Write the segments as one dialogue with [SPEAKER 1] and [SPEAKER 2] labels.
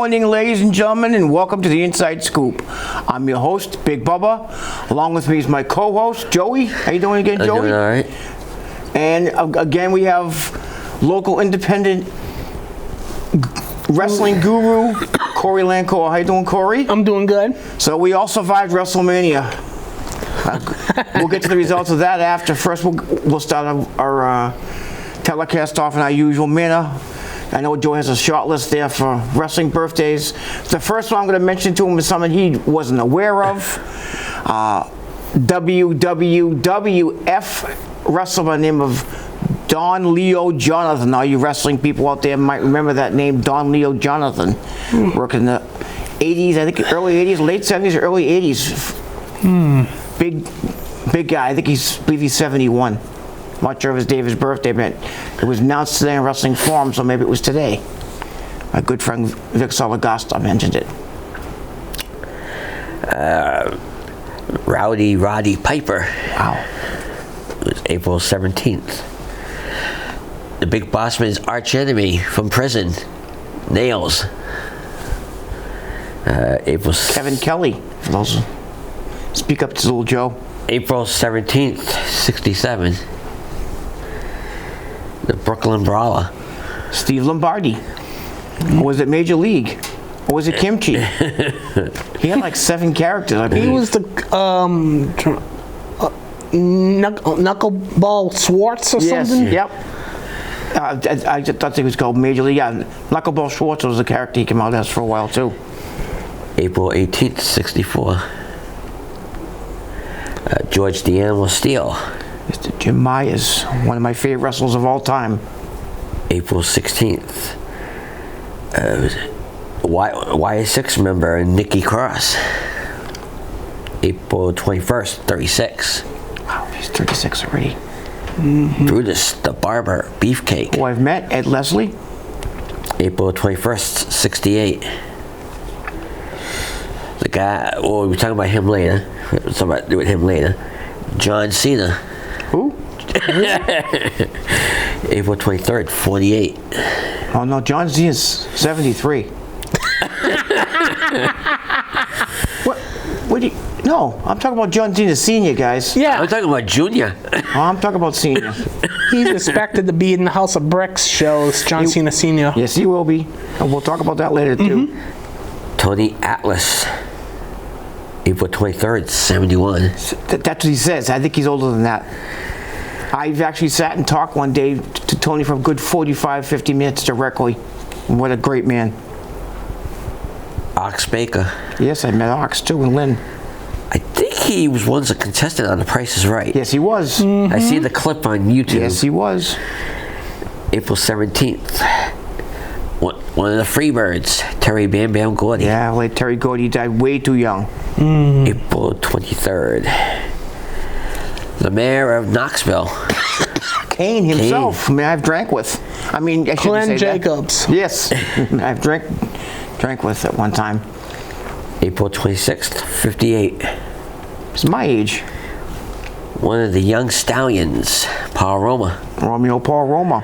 [SPEAKER 1] morning, ladies and gentlemen, and welcome to the Inside Scoop. I'm your host, Big Bubba. Along with me is my co-host, Joey. How you doing again, Joey?
[SPEAKER 2] I'm doing all right.
[SPEAKER 1] And again, we have local independent wrestling guru, Corey Lancour. How you doing, Corey?
[SPEAKER 3] I'm doing good.
[SPEAKER 1] So we all survived WrestleMania. We'll get to the results of that after. First, we'll start our telecast off in our usual manner. I know Joe has a short list there for wrestling birthdays. The first one I'm going to mention to him is something he wasn't aware of. WWF wrestler by the name of Don Leo Jonathan. All you wrestling people out there might remember that name, Don Leo Jonathan. Working in the 80s, I think early 80s, late 70s or early 80s. Big guy. I believe he's 71. I'm not sure of his day of his birthday, but it was announced today in Wrestling Forum, so maybe it was today. My good friend Vic Salagosta mentioned it.
[SPEAKER 2] Roddy Piper.
[SPEAKER 1] Wow.
[SPEAKER 2] It was April 17th. The Big Bossman's arch enemy from prison, Nails.
[SPEAKER 1] Kevin Kelly. For those, speak up to little Joe.
[SPEAKER 2] April 17th, 67. The Brooklyn Brawler.
[SPEAKER 1] Steve Lombardi. Or was it Major League? Or was it Kimchi? He had like 7 characters, I believe.
[SPEAKER 3] He was the Knuckleball Schwartz or something?
[SPEAKER 1] Yep. I just thought he was called Major League. Yeah, Knuckleball Schwartz was the character he came out as for a while, too.
[SPEAKER 2] April 18th, 64. George the Animal Steele.
[SPEAKER 1] Mr. Jim Myers, one of my favorite wrestlers of all time.
[SPEAKER 2] April 16th. Y6 member Nikki Cross. April 21st, 36.
[SPEAKER 1] Wow, he's 36 already.
[SPEAKER 2] Brutus the Barber Beefcake.
[SPEAKER 1] Who I've met, Ed Leslie.
[SPEAKER 2] April 21st, 68. The guy, we'll be talking about him later. Something to do with him later. John Cena.
[SPEAKER 1] Who?
[SPEAKER 2] April 23rd, 48.
[SPEAKER 1] Oh no, John Cena's 73. What do you, no, I'm talking about John Cena Senior, guys.
[SPEAKER 3] Yeah.
[SPEAKER 2] I'm talking about Junior.
[SPEAKER 1] Oh, I'm talking about Senior.
[SPEAKER 3] He's expected to be in the House of Bricks shows, John Cena Sr.
[SPEAKER 1] Yes, he will be. And we'll talk about that later, too.
[SPEAKER 2] Tony Atlas. April 23rd, 71.
[SPEAKER 1] That's what he says. I think he's older than that. I've actually sat and talked one day to Tony for a good 45, 50 minutes directly. What a great man.
[SPEAKER 2] Ox Baker.
[SPEAKER 1] Yes, I met Ox, too, and Lynn.
[SPEAKER 2] I think he was once a contestant on The Price is Right.
[SPEAKER 1] Yes, he was.
[SPEAKER 2] I see the clip on YouTube.
[SPEAKER 1] Yes, he was.
[SPEAKER 2] April 17th. One of the Freebirds, Terry Bam Bam Gordy.
[SPEAKER 1] Yeah, like Terry Gordy died way too young.
[SPEAKER 2] April 23rd. The mayor of Knoxville.
[SPEAKER 1] Kane himself. I mean, I've drank with. I mean, I shouldn't
[SPEAKER 3] Glenn
[SPEAKER 1] say
[SPEAKER 3] Jacobs.
[SPEAKER 1] That. Yes, I've drank with at one time.
[SPEAKER 2] April 26th, 58.
[SPEAKER 1] It's my age.
[SPEAKER 2] One of the young stallions, Paul Roma.
[SPEAKER 1] Romeo Paul Roma.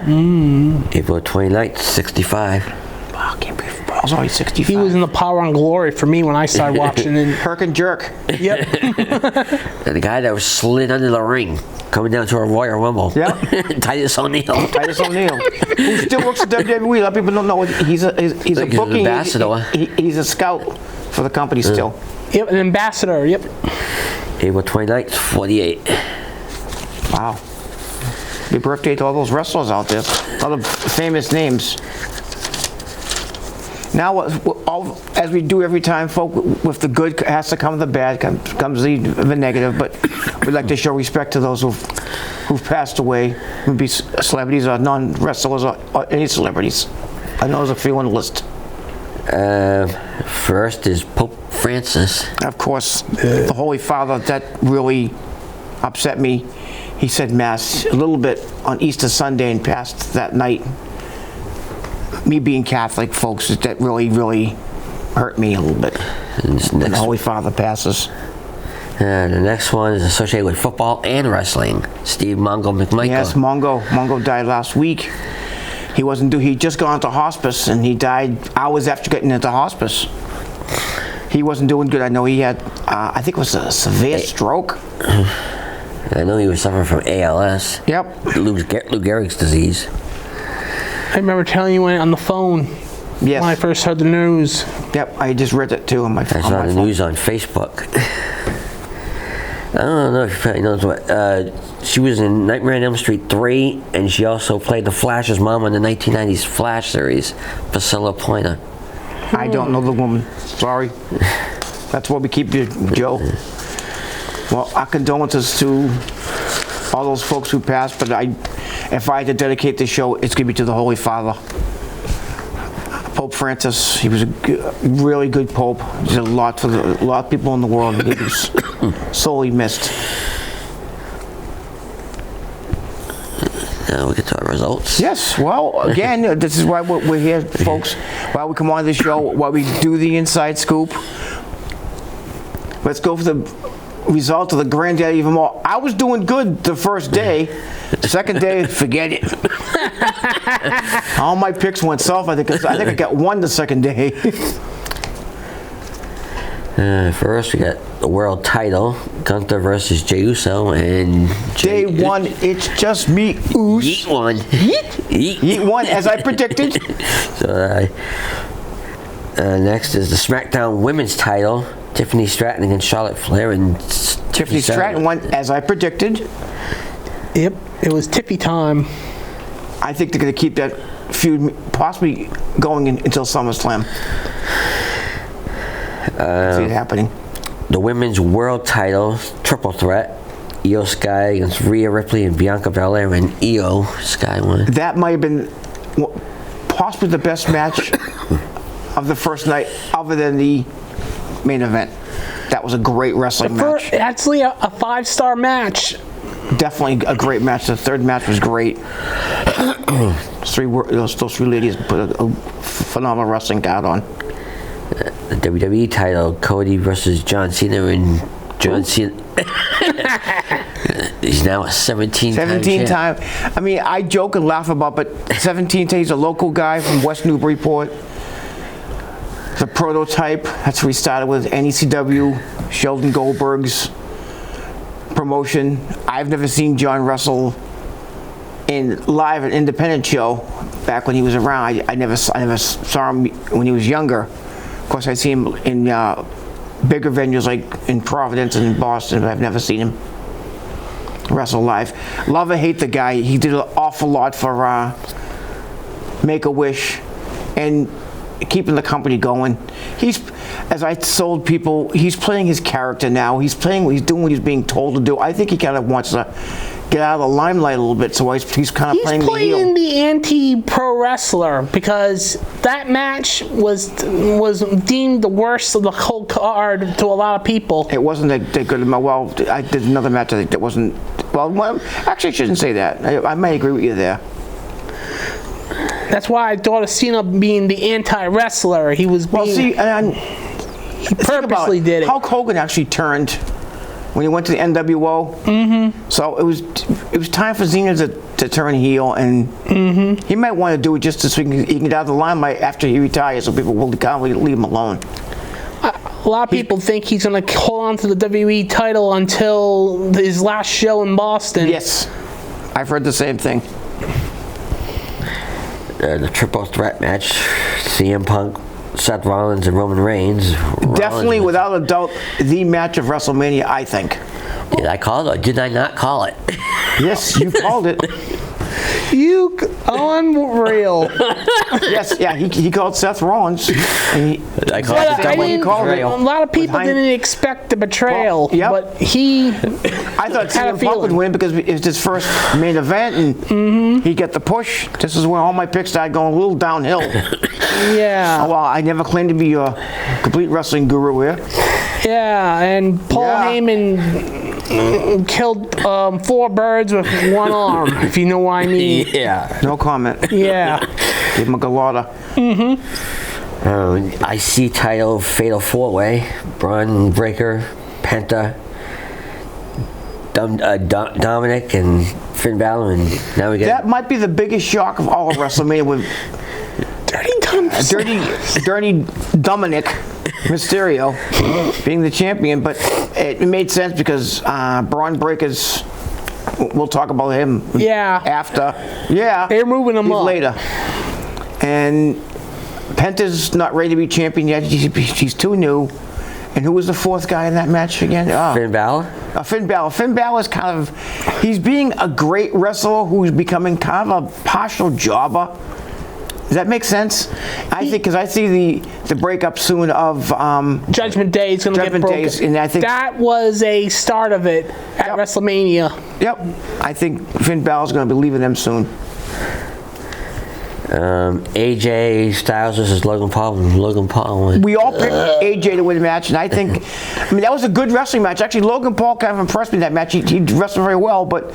[SPEAKER 2] April 29th, 65.
[SPEAKER 1] Oh, I can't believe Paul's already 65.
[SPEAKER 3] He was in the Power and Glory for me when I started watching. And
[SPEAKER 1] Herc and Jerk.
[SPEAKER 3] yep.
[SPEAKER 2] And the guy that was slid under the ring, coming down to a Royal Rumble.
[SPEAKER 1] Yeah.
[SPEAKER 2] Titus O'Neil.
[SPEAKER 1] Titus O'Neil, who still works at WWE. A lot of people don't know. He's a booking
[SPEAKER 2] ambassador.
[SPEAKER 1] He's a scout for the company still.
[SPEAKER 3] Yep, an ambassador. Yep.
[SPEAKER 2] April 29th, 48.
[SPEAKER 1] Wow. Happy birthday to all those wrestlers out there. All the famous names. Now, as we do every time, folk, with the good has to come the bad, comes the negative, but we'd like to show respect to those who've passed away, would be celebrities or non-wrestlers or any celebrities. I know there's a few on the list.
[SPEAKER 2] First is Pope Francis.
[SPEAKER 1] Of course, the Holy Father, that really upset me. He said Mass a little bit on Easter Sunday and passed that night. Me being Catholic, folks, that really, really hurt me a little bit. When the Holy Father passes.
[SPEAKER 2] The next one is associated with football and wrestling. Steve Mongo McMichael.
[SPEAKER 1] Yes, Mongo. Mongo died last week. He wasn't he just got into hospice, and he died hours after getting into hospice. He wasn't doing good. I know he had, I think it was a severe stroke.
[SPEAKER 2] I know he was suffering from ALS.
[SPEAKER 1] Yep.
[SPEAKER 2] Lou Gehrig's disease.
[SPEAKER 3] I remember telling you on the phone
[SPEAKER 1] Yes.
[SPEAKER 3] when I first heard the news.
[SPEAKER 1] Yep, I just read it too on my phone.
[SPEAKER 2] I saw the news on Facebook. I don't know if you probably knows what. She was in Nightmare on Elm Street 3, and she also played the Flash's mom on the 1990s Flash series, Priscilla Pointer.
[SPEAKER 1] I don't know the woman. Sorry. That's why we keep you, Joe. Well, our condolences to all those folks who passed, but if I had to dedicate this show, it's going to be to the Holy Father. Pope Francis, he was a really good pope. He did a lot for a lot of people in the world. He was sorely missed.
[SPEAKER 2] Now we get to our results.
[SPEAKER 1] Yes, well, again, this is why we're here, folks. Why we come on this show, why we do the inside scoop. Let's go for the result of the granddaddy of them all. I was doing good the first day. The second day, forget it. All my picks went south. I think I got one the second day.
[SPEAKER 2] First, we got the world title, Gunther versus Jey Uso, and
[SPEAKER 1] Day one, it's just me, Oos.
[SPEAKER 2] Yeet one.
[SPEAKER 1] Yeet one, as I predicted.
[SPEAKER 2] So, next is the SmackDown Women's title, Tiffany Stratton against Charlotte Flair, and
[SPEAKER 1] Tiffany Stratton won, as I predicted.
[SPEAKER 3] Yep, it was Tippy time.
[SPEAKER 1] I think they're going to keep that feud possibly going until SummerSlam. See it happening.
[SPEAKER 2] The women's world title, triple threat, Io Sky against Rhea Ripley and Bianca Belair, and Io Sky won.
[SPEAKER 1] That might have been possibly the best match of the first night, other than the main event. That was a great wrestling match.
[SPEAKER 3] Actually, a 5-star match.
[SPEAKER 1] Definitely a great match. The third match was great. Those three ladies put a phenomenal wrestling card on.
[SPEAKER 2] The WWE title, Cody versus John Cena, and John Cena. He's now a 17
[SPEAKER 1] time. I mean, I joke and laugh about, but 17 times. He's a local guy from West Newburyport. The prototype. That's where he started with NECW, Sheldon Goldberg's promotion. I've never seen John wrestle in live an independent show back when he was around. I never saw him when he was younger. Of course, I see him in bigger venues like in Providence and in Boston, but I've never seen him wrestle live. Love or hate the guy, he did an awful lot for Make-A-Wish and keeping the company going. He's, as I told people, he's playing his character now. He's doing what he's being told to do. I think he kind of wants to get out of the limelight a little bit, so he's kind of playing the heel.
[SPEAKER 3] He's playing the anti-pro wrestler because that match was deemed the worst of the whole card to a lot of people.
[SPEAKER 1] It wasn't that good. Well, I did another match I think that wasn't. Well, actually, I shouldn't say that. I may agree with you there.
[SPEAKER 3] That's why I thought of Cena being the anti-wrestler. He was being...
[SPEAKER 1] Well, see,
[SPEAKER 3] he purposely did it.
[SPEAKER 1] Hulk Hogan actually turned when he went to the NWO. Mm-hmm. So it was time for Cena to turn heel, and he might want to do it just so he can get out of the limelight after he retires, so people will kind of leave him alone.
[SPEAKER 3] A lot of people think he's going to hold on to the WWE title until his last show in Boston.
[SPEAKER 1] Yes, I've heard the same thing.
[SPEAKER 2] The triple threat match, CM Punk, Seth Rollins, and Roman Reigns.
[SPEAKER 1] Definitely, without a doubt, the match of WrestleMania, I think.
[SPEAKER 2] Did I call it or did I not call it?
[SPEAKER 1] Yes, you called it.
[SPEAKER 3] You unreal.
[SPEAKER 1] Yes, yeah, he called Seth Rollins. And
[SPEAKER 2] I called it
[SPEAKER 3] a lot of people didn't expect the betrayal, but he
[SPEAKER 1] I thought CM Punk would win because it was his first main event, and he got the push. This is where all my picks started going a little downhill.
[SPEAKER 3] Yeah.
[SPEAKER 1] Well, I never claimed to be a complete wrestling guru here.
[SPEAKER 3] Yeah, and Paul Heyman killed 4 birds with one arm, if you know what I mean.
[SPEAKER 2] Yeah.
[SPEAKER 1] No comment.
[SPEAKER 3] Yeah.
[SPEAKER 1] Give him a galata.
[SPEAKER 2] IC title, Fatal 4-Way, Braun Breaker, Penta, Dominic, and Finn Balor, and now we get
[SPEAKER 1] That might be the biggest shock of all of WrestleMania with Dirty Dominic Mysterio being the champion, but it made sense because Braun Breaker's. We'll talk about him.
[SPEAKER 3] Yeah.
[SPEAKER 1] After. Yeah.
[SPEAKER 3] They're moving him up
[SPEAKER 1] later. And Penta's not ready to be champion yet. She's too new. And who was the fourth guy in that match again?
[SPEAKER 2] Finn Balor.
[SPEAKER 1] Finn Balor. Finn Balor's kind of. He's being a great wrestler who's becoming kind of a partial jobber. Does that make sense? I think because I see the breakup soon of
[SPEAKER 3] Judgment Day is going to get broken.
[SPEAKER 1] And I think
[SPEAKER 3] that was a start of it at WrestleMania.
[SPEAKER 1] Yep. I think Finn Balor's going to be leaving them soon.
[SPEAKER 2] AJ Styles versus Logan Paul. Logan Paul won.
[SPEAKER 1] We all picked AJ to win the match, and I think, that was a good wrestling match. Actually, Logan Paul kind of impressed me in that match. He wrestled very well, but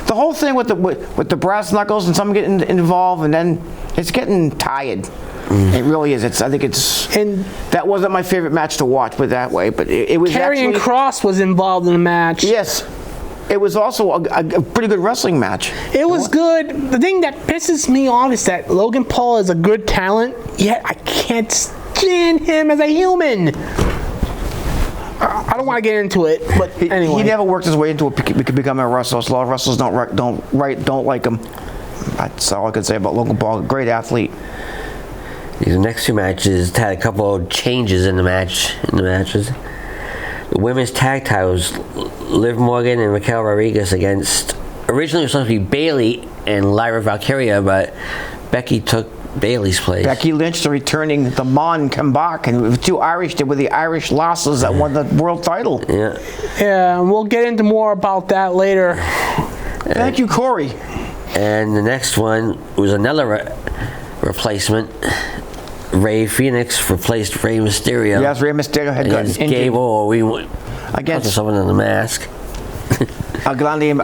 [SPEAKER 1] the whole thing with the brass knuckles and someone getting involved, and then it's getting tired. It really is. And that wasn't my favorite match to watch, put it that way. But it was.
[SPEAKER 3] Karrion Kross was involved in the match.
[SPEAKER 1] Yes. It was also a pretty good wrestling match.
[SPEAKER 3] It was good. The thing that pisses me off is that Logan Paul is a good talent, yet I can't stand him as a human. I don't want to get into it, but anyway.
[SPEAKER 1] He never worked his way into becoming a wrestler. So a lot of wrestlers don't like him. That's all I can say about Logan Paul. Great athlete.
[SPEAKER 2] The next two matches had a couple of changes in the matches. The women's tag titles, Liv Morgan and Raquel Rodriguez against, originally it was supposed to be Bayley and Lyra Valkyria, but Becky took Bayley's place.
[SPEAKER 1] Becky Lynch, the returning, the Mon come back, and the two Irish, they were the Irish lasses that won the world title.
[SPEAKER 2] Yeah.
[SPEAKER 3] Yeah, and we'll get into more about that later.
[SPEAKER 1] Thank you, Corey.
[SPEAKER 2] And the next one was another replacement. Rey Fenix replaced Rey Mysterio.
[SPEAKER 1] Yes, Rey Mysterio had gotten injured.
[SPEAKER 2] Gable,
[SPEAKER 1] against
[SPEAKER 2] someone in the mask.
[SPEAKER 1] Grande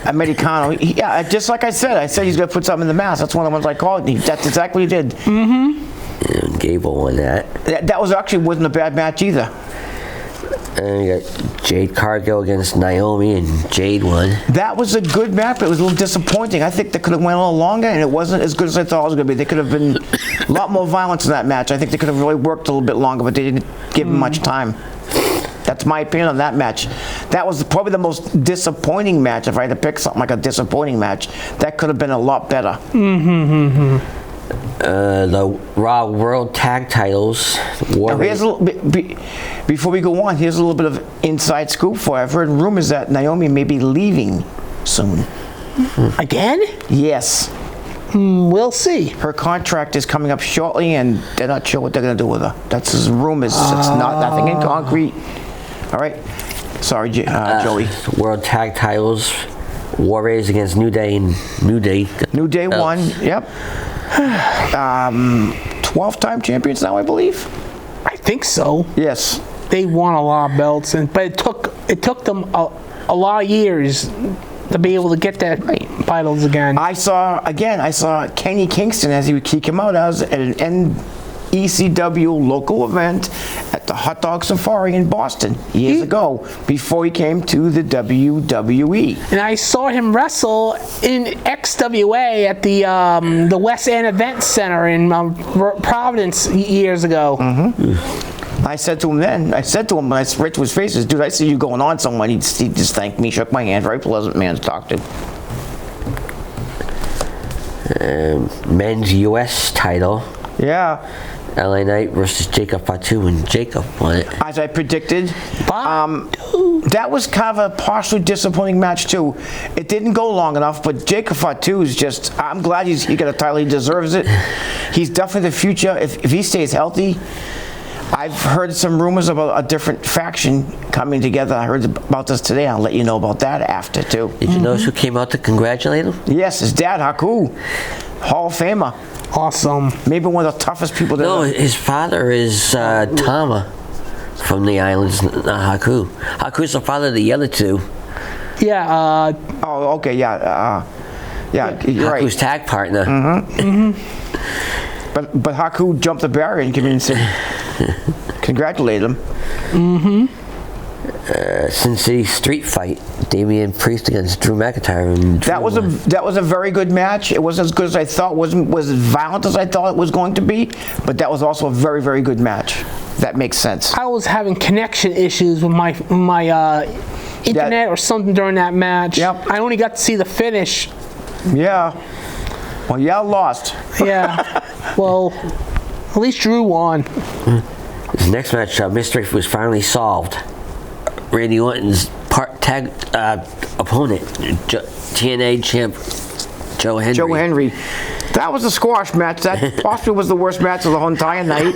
[SPEAKER 1] Americano. Yeah, just like I said he's going to put something in the mask. That's one of the ones I called. That's exactly what he did.
[SPEAKER 3] Mm-hmm.
[SPEAKER 2] And Gable won that.
[SPEAKER 1] That wasn't a bad match either.
[SPEAKER 2] And you got Jade Cargill against Naomi, and Jade won.
[SPEAKER 1] That was a good match, but it was a little disappointing. I think they could have went a little longer, and it wasn't as good as I thought it was going to be. They could have been a lot more violence in that match. I think they could have really worked a little bit longer, but they didn't give them much time. That's my opinion on that match. That was probably the most disappointing match. If I had to pick something like a disappointing match, that could have been a lot better.
[SPEAKER 2] The Raw World Tag Titles.
[SPEAKER 1] Now, here's a little bit, before we go on, here's a little bit of inside scoop for you. I've heard rumors that Naomi may be leaving soon.
[SPEAKER 3] Again?
[SPEAKER 1] Yes.
[SPEAKER 3] We'll see.
[SPEAKER 1] Her contract is coming up shortly, and they're not sure what they're going to do with her. That's his rumors. It's nothing in concrete. All right. Sorry, Joey.
[SPEAKER 2] World Tag Titles. War Raiders against New Day and New Day.
[SPEAKER 1] New Day won. Yep. 12-time champions now, I believe.
[SPEAKER 3] I think so.
[SPEAKER 1] Yes.
[SPEAKER 3] They won a lot of belts, but it took them a lot of years to be able to get that titles again.
[SPEAKER 1] I saw Kenny Kingston as he came out as at an NECW local event at the Hot Dog Safari in Boston years ago, before he came to the WWE.
[SPEAKER 3] And I saw him wrestle in XWA at the West End Event Center in Providence years ago.
[SPEAKER 1] I said to him when I right to his face, dude, I see you going on somewhere. He just thanked me, shook my hand. Very pleasant man to talk to.
[SPEAKER 2] Men's US title.
[SPEAKER 1] Yeah.
[SPEAKER 2] LA Knight versus Jacob Fatu, and Jacob won it.
[SPEAKER 1] As I predicted. That was kind of a partially disappointing match too. It didn't go long enough, but Jacob Fatu is just, I'm glad he got a title. He deserves it. He's definitely the future. If he stays healthy. I've heard some rumors about a different faction coming together. I heard about this today. I'll let you know about that after too.
[SPEAKER 2] Did you notice who came out to congratulate him?
[SPEAKER 1] Yes, his dad, Haku. Hall of Famer.
[SPEAKER 3] Awesome.
[SPEAKER 1] Maybe one of the toughest people there.
[SPEAKER 2] No, his father is Tama from the islands, not Haku. Haku's the father of the other two.
[SPEAKER 3] Yeah.
[SPEAKER 1] Oh, okay, yeah. Yeah, you're right.
[SPEAKER 2] Haku's tag partner.
[SPEAKER 1] But Haku jumped the barrier and came in and said, congratulate him.
[SPEAKER 2] Sin City Street Fight, Damian Priest against Drew McIntyre. And
[SPEAKER 1] That was a very good match. It wasn't as good as I thought. wasn't as violent as I thought it was going to be, but that was also a very, very good match. That makes sense.
[SPEAKER 3] I was having connection issues with my internet or something during that match.
[SPEAKER 1] Yep.
[SPEAKER 3] I only got to see the finish.
[SPEAKER 1] Yeah. Well, yeah, lost.
[SPEAKER 3] Yeah. Well, at least Drew won.
[SPEAKER 2] This next match, mystery was finally solved. Randy Orton's tag opponent, TNA champ Joe Henry.
[SPEAKER 1] Joe Henry. That was a squash match. That possibly was the worst match of the whole entire night.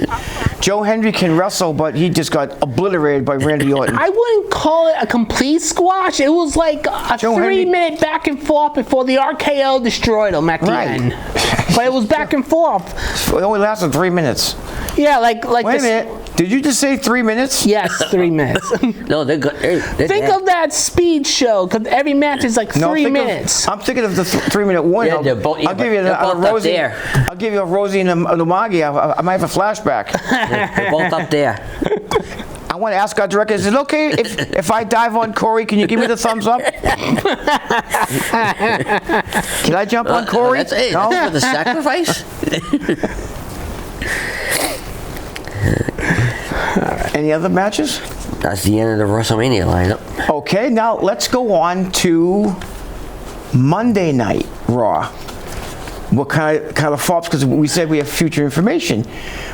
[SPEAKER 1] Joe Henry can wrestle, but he just got obliterated by Randy Orton.
[SPEAKER 3] I wouldn't call it a complete squash. It was like a
[SPEAKER 1] Joe Henry-
[SPEAKER 3] 3-minute back and forth before the RKO destroyed him at the end. But it was back and forth.
[SPEAKER 1] It only lasted 3 minutes.
[SPEAKER 3] Yeah, like
[SPEAKER 1] Wait a
[SPEAKER 3] this.
[SPEAKER 1] minute. Did you just say 3 minutes?
[SPEAKER 3] Yes, 3 minutes.
[SPEAKER 2] No, they're good.
[SPEAKER 3] Think of that speed show, because every match is like 3 minutes.
[SPEAKER 1] I'm thinking of the 3-minute one.
[SPEAKER 2] Yeah, they're both-
[SPEAKER 1] I'll give you
[SPEAKER 2] they're both up
[SPEAKER 1] Rosie.
[SPEAKER 2] there.
[SPEAKER 1] I'll give you a Rosie and a Lumagi. I might have a flashback.
[SPEAKER 2] They're both up there.
[SPEAKER 1] I want to ask our director, is it okay if I dive on Corey? Can you give me the thumbs up? Can I jump on Corey?
[SPEAKER 2] That's it.
[SPEAKER 1] No?
[SPEAKER 2] That's for the sacrifice?
[SPEAKER 1] Any other matches?
[SPEAKER 2] That's the end of the WrestleMania lineup.
[SPEAKER 1] Okay, now let's go on to Monday Night Raw. What kind of flops? Because we said we have future information.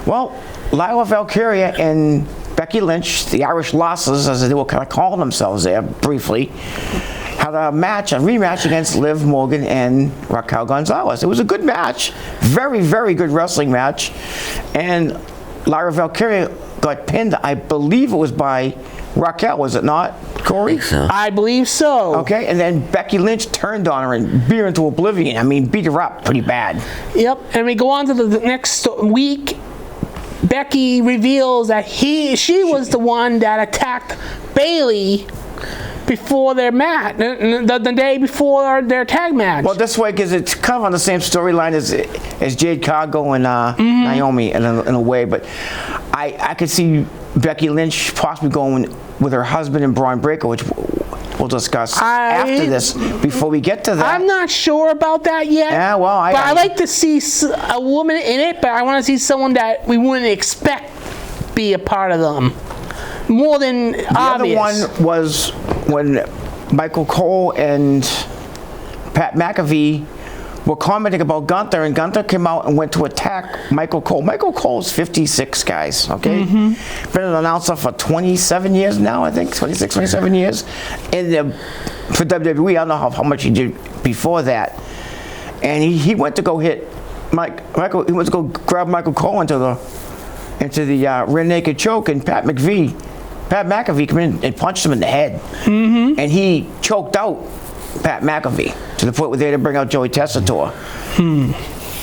[SPEAKER 1] Well, Lila Valkyria and Becky Lynch, the Irish Losses, as they were kind of calling themselves there briefly, had a rematch against Liv Morgan and Raquel Gonzalez. It was a good match, very, very good wrestling match, and Lyra Valkyria got pinned. I believe it was by Raquel, was it not, Corey?
[SPEAKER 2] I think so.
[SPEAKER 3] I believe so.
[SPEAKER 1] Okay, and then Becky Lynch turned on her and beat her into oblivion. I mean, beat her up pretty bad.
[SPEAKER 3] Yep, and we go on to the next week. Becky reveals that she was the one that attacked Bayley before their match, the day before their tag match.
[SPEAKER 1] Well, this way, because it's kind of on the same storyline as Jade Cargill and Naomi in a way, but I could see Becky Lynch possibly going with her husband and Braun Breaker, which we'll discuss after this, before we get to that.
[SPEAKER 3] I'm not sure about that yet.
[SPEAKER 1] Yeah, well,
[SPEAKER 3] I like to see a woman in it, but I want to see someone that we wouldn't expect be a part of them. More than obvious.
[SPEAKER 1] The other one was when Michael Cole and Pat McAfee were commenting about Gunther, and Gunther came out and went to attack Michael Cole. Michael Cole's 56, guys, okay? Been an announcer for 27 years now, I think, 26, 27 years. And for WWE, I don't know how much he did before that. And he went to go hit Michael, he went to go grab Michael Cole into the rear naked choke, and Pat McAfee came in and punched him in the head. And he choked out Pat McAfee to the point where they had to bring out Joey Tessitore.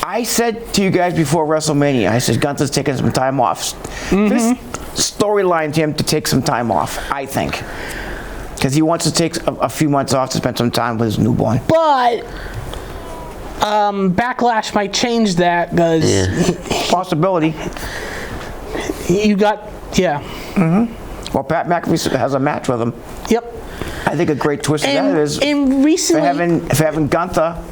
[SPEAKER 1] I said to you guys before WrestleMania, I said Gunther's taking some time off. This storyline to him to take some time off, I think. Because he wants to take a few months off to spend some time with his newborn.
[SPEAKER 3] But Backlash might change that, because
[SPEAKER 1] Possibility.
[SPEAKER 3] you got,
[SPEAKER 1] Well, Pat McAfee has a match with him.
[SPEAKER 3] Yep.
[SPEAKER 1] I think a great twist of that is
[SPEAKER 3] and recently,
[SPEAKER 1] for having Gunther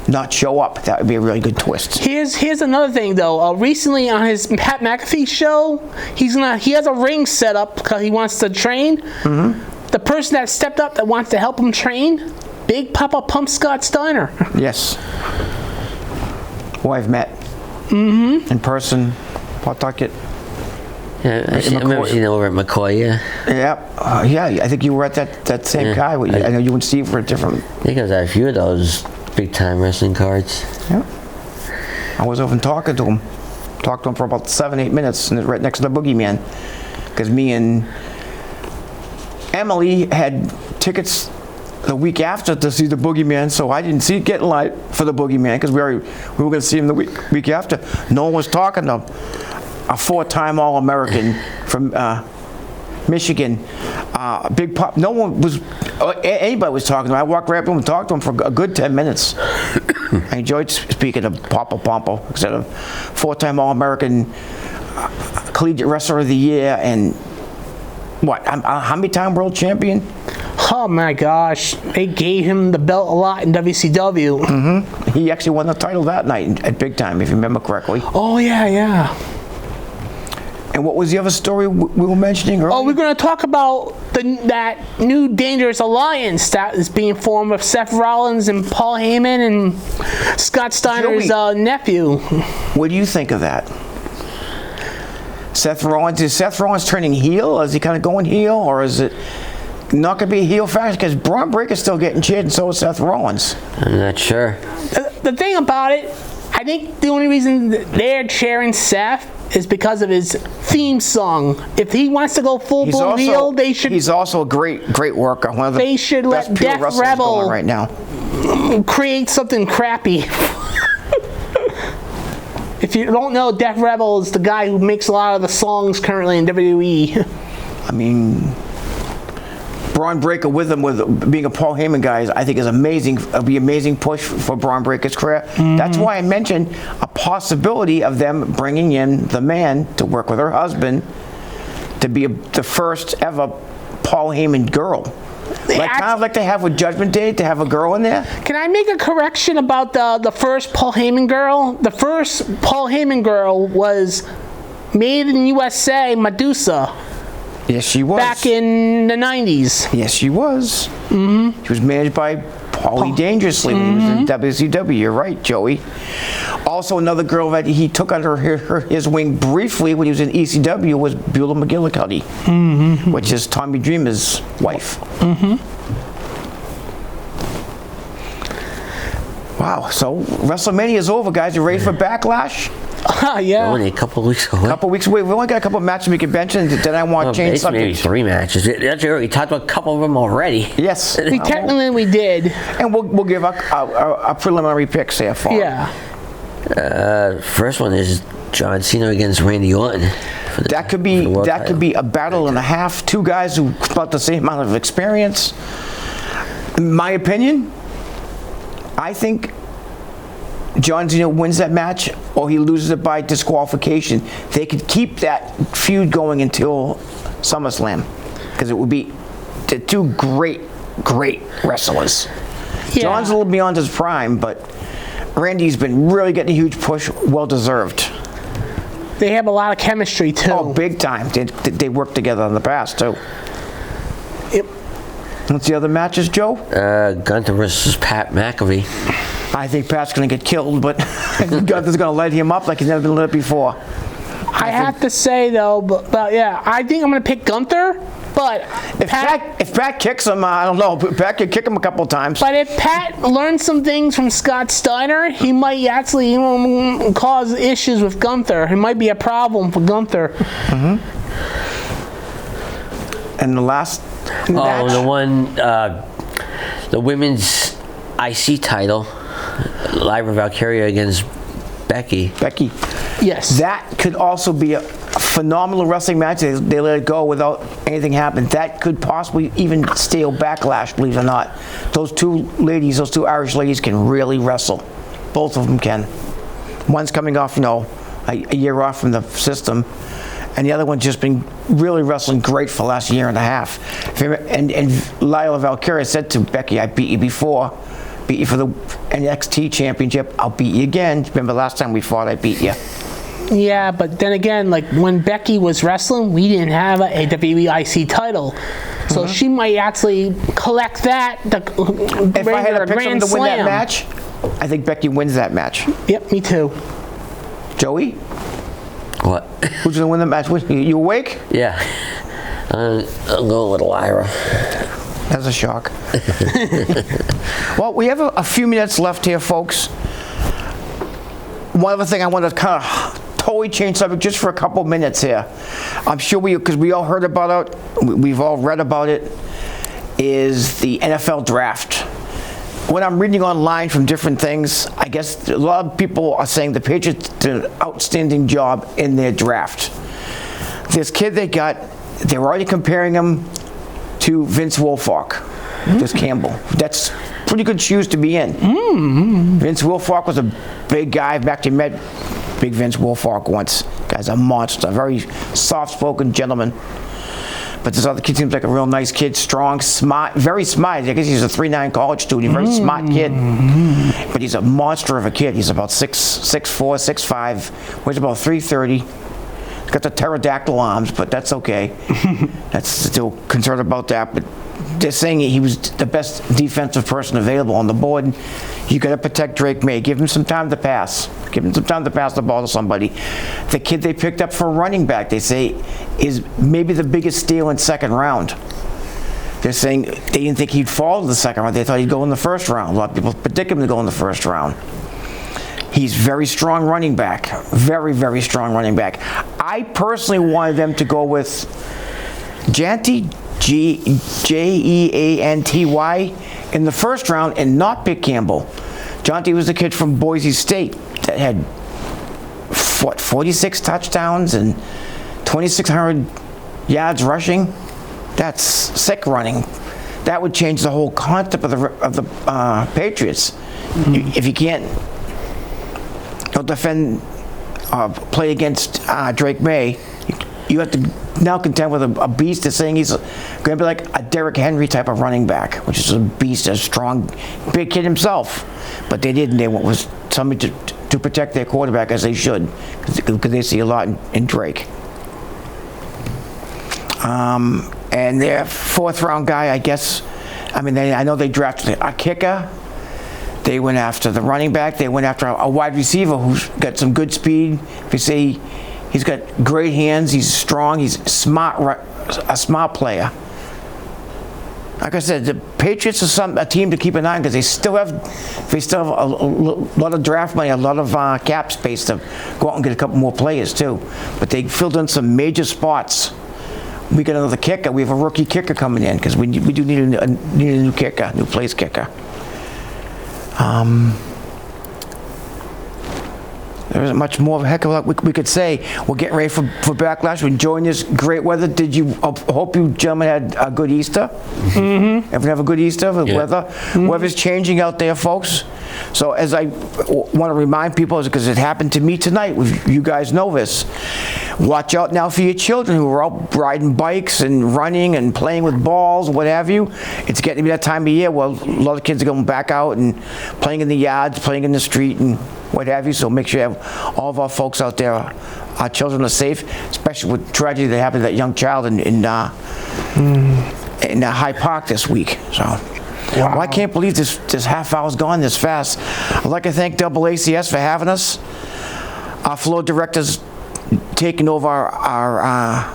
[SPEAKER 1] not show up. That would be a really good twist.
[SPEAKER 3] Here's another thing though. Recently on his Pat McAfee show, he has a ring set up because he wants to train. The person that stepped up that wants to help him train, Big Papa Pump Scott Steiner.
[SPEAKER 1] Yes. Who I've met in person, Pawtucket.
[SPEAKER 2] Yeah, I remember seeing it over at McCoy,
[SPEAKER 1] Yeah, I think you were at that same guy. I know you and Steve were at different.
[SPEAKER 2] I think I was at a few of those big-time wrestling cards.
[SPEAKER 1] Yeah. I was over and talking to him. Talked to him for about 7-8 minutes, and right next to the Boogeyman. Because me and Emily had tickets the week after to see the Boogeyman, so I didn't get in line for the Boogeyman because we were going to see him the week after. No one was talking to him. A 4-time All-American from Michigan. Big Pop. No one was, anybody was talking to him. I walked right up to him and talked to him for a good 10 minutes. I enjoyed speaking to Papa Pompo, instead of 4-time All-American collegiate wrestler of the year, and what, how many time world champion?
[SPEAKER 3] Oh my gosh, they gave him the belt a lot in WCW.
[SPEAKER 1] He actually won the title that night at Big Time, if you remember correctly.
[SPEAKER 3] Oh yeah.
[SPEAKER 1] And what was the other story we were mentioning earlier?
[SPEAKER 3] Oh, we're going to talk about that new dangerous alliance that is being formed with Seth Rollins and Paul Heyman and Scott Steiner's nephew.
[SPEAKER 1] What do you think of that? Seth Rollins, is Seth Rollins turning heel? Is he kind of going heel, or is it not going to be a heel factor? Because Braun Breaker's still getting cheered, and so is Seth Rollins.
[SPEAKER 2] I'm not sure.
[SPEAKER 3] The thing about it, I think the only reason they're cheering Seth is because of his theme song. If he wants to go full-blown heel, they should.
[SPEAKER 1] He's also a great worker. One of the
[SPEAKER 3] they should
[SPEAKER 1] best
[SPEAKER 3] let
[SPEAKER 1] pure
[SPEAKER 3] Death
[SPEAKER 1] wrestlers
[SPEAKER 3] Rebel
[SPEAKER 1] going right now.
[SPEAKER 3] create something crappy. If you don't know, Death Rebel is the guy who makes a lot of the songs currently in WWE.
[SPEAKER 1] I mean, Braun Breaker with him, with being a Paul Heyman guy, I think is amazing. It'll be an amazing push for Braun Breaker's career. That's why I mentioned a possibility of them bringing in the man to work with her husband to be the first ever Paul Heyman girl. Kind of like they have with Judgment Day, to have a girl in there.
[SPEAKER 3] Can I make a correction about the first Paul Heyman girl? The first Paul Heyman girl was made in USA, Medusa.
[SPEAKER 1] Yes, she was.
[SPEAKER 3] Back in the 90s.
[SPEAKER 1] Yes, she was. She was managed by Paulie Dangerously when he was in WCW. You're right, Joey. Also, another girl that he took under his wing briefly when he was in ECW was Beulah McGillicuddy, which is Tommy Dreamer's wife. Wow, so WrestleMania is over, guys. You ready for Backlash?
[SPEAKER 3] Yeah.
[SPEAKER 2] Only a couple of weeks away.
[SPEAKER 1] A couple weeks away. We've only got a couple of matches we can mention. Then I want to change
[SPEAKER 2] It's
[SPEAKER 1] something.
[SPEAKER 2] maybe 3 matches. We talked about a couple of them already.
[SPEAKER 1] Yes.
[SPEAKER 3] Technically, we did.
[SPEAKER 1] And we'll give a preliminary picks here for
[SPEAKER 3] Yeah.
[SPEAKER 2] First one is John Cena against Randy Orton.
[SPEAKER 1] That could be a battle and a half. Two guys who about the same amount of experience. In my opinion, I think John Cena wins that match, or he loses it by disqualification. They could keep that feud going until SummerSlam, because it would be the two great wrestlers.
[SPEAKER 3] Yeah.
[SPEAKER 1] John's a little beyond his prime, but Randy's been really getting a huge push, well deserved.
[SPEAKER 3] They have a lot of chemistry, too.
[SPEAKER 1] Oh, big time. They worked together in the past, too.
[SPEAKER 3] Yep.
[SPEAKER 1] What's the other matches, Joe?
[SPEAKER 2] Gunther versus Pat McAfee.
[SPEAKER 1] I think Pat's going to get killed, but Gunther's going to light him up like he's never been lit before.
[SPEAKER 3] I have to say, though, but yeah, I think I'm going to pick Gunther, but
[SPEAKER 1] If Pat kicks him, I don't know. Pat could kick him a couple of times.
[SPEAKER 3] But if Pat learns some things from Scott Steiner, he might actually cause issues with Gunther. It might be a problem for Gunther.
[SPEAKER 1] And the last match?
[SPEAKER 2] The women's IC title, Lyra Valkyria against Becky.
[SPEAKER 3] Yes.
[SPEAKER 1] That could also be a phenomenal wrestling match. They let it go without anything happening. That could possibly even steal Backlash, believe it or not. Those two Irish ladies can really wrestle. Both of them can. One's coming off, a year off from the system, and the other one's just been really wrestling great for the last year and a half. And Lyra Valkyria said to Becky, I beat you before. Beat you for the NXT championship. I'll beat you again. Remember last time we fought, I beat you.
[SPEAKER 3] Yeah, but then again, like when Becky was wrestling, we didn't have a WWE IC title. So she might actually collect that.
[SPEAKER 1] If I had to pick someone to win that match, I think Becky wins that match.
[SPEAKER 3] Yep, me too.
[SPEAKER 1] Joey?
[SPEAKER 2] What?
[SPEAKER 1] Who's going to win the match? You awake?
[SPEAKER 2] Yeah. I'll go with Lyra.
[SPEAKER 1] That's a shock. Well, we have a few minutes left here, folks. One other thing I want to kind of totally change subject just for a couple minutes here. I'm sure because we all heard about it, we've all read about it, is the NFL draft. When I'm reading online from different things, I guess a lot of people are saying the Patriots did an outstanding job in their draft. This kid they got, they're already comparing him to Vince Wilfork, Vince Campbell. That's pretty good shoes to be in. Vince Wilfork was a big guy. I've actually met big Vince Wilfork once. Guy's a monster, very soft-spoken gentleman. But this other kid seems like a real nice kid, strong, smart, very smart. I guess he's a 3.9 college student, very smart kid. But he's a monster of a kid. He's about 6'4", 6'5", weighs about 330. He's got the pterodactyl arms, but that's okay. That's still concerned about that. But they're saying he was the best defensive person available on the board. You got to protect Drake May. Give him some time to pass. Give him some time to pass the ball to somebody. The kid they picked up for running back, they say, is maybe the biggest steal in second round. They're saying they didn't think he'd fall to the second round. They thought he'd go in the first round. A lot of people predict him to go in the first round. He's very strong running back. Very, very strong running back. I personally wanted them to go with Jeanty, Jeanty, in the first round and not pick Campbell. Jeanty was the kid from Boise State that had 46 touchdowns and 2,600 yards rushing. That's sick running. That would change the whole concept of the Patriots. If you can't defend, play against Drake May, you have to now contend with a beast that's saying he's going to be like a Derrick Henry type of running back, which is a beast, a strong, big kid himself. But they didn't. They went with somebody to protect their quarterback, as they should, because they see a lot in Drake. And their fourth round guy, I guess, I mean, I know they drafted a kicker. They went after the running back. They went after a wide receiver who's got some good speed. If you say he's got great hands, he's strong, he's smart, a smart player. Like I said, the Patriots are a team to keep an eye on because they still have a lot of draft money, a lot of cap space to go out and get a couple more players too. But they filled in some major spots. We got another kicker. We have a rookie kicker coming in because we do need a new kicker, new place kicker. There isn't much more of a heck of a lot we could say. We're getting ready for backlash. We're enjoying this great weather. Did you hope you gentlemen had a good Easter? Mm-hmm. Everyone have a good Easter with weather? Mm-hmm. Weather's changing out there, folks. So as I want to remind people, because it happened to me tonight, you guys know this, watch out now for your children who are out riding bikes and running and playing with balls, what have you. It's getting to be that time of year where a lot of kids are going back out and playing in the yards, playing in the street and what have you. So make sure you have all of our folks out there, our children are safe, especially with tragedy that happened to that young child in High Park this week. So. Wow. Well, I can't believe this half hour's gone this fast. I'd like to thank AACS for having us. Our floor director's taking over our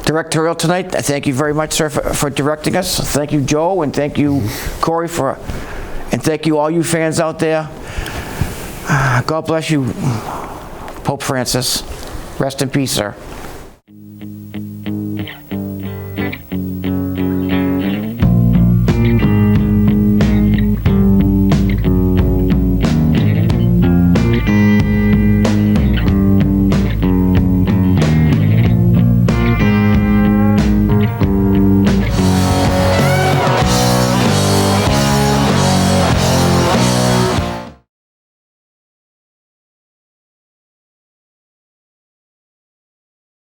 [SPEAKER 1] directorial tonight. I thank you very much, sir, for directing us. Thank you, Joe, and thank you, Corey, and thank you, all you fans out there. God bless you, Pope Francis. Rest in peace, sir.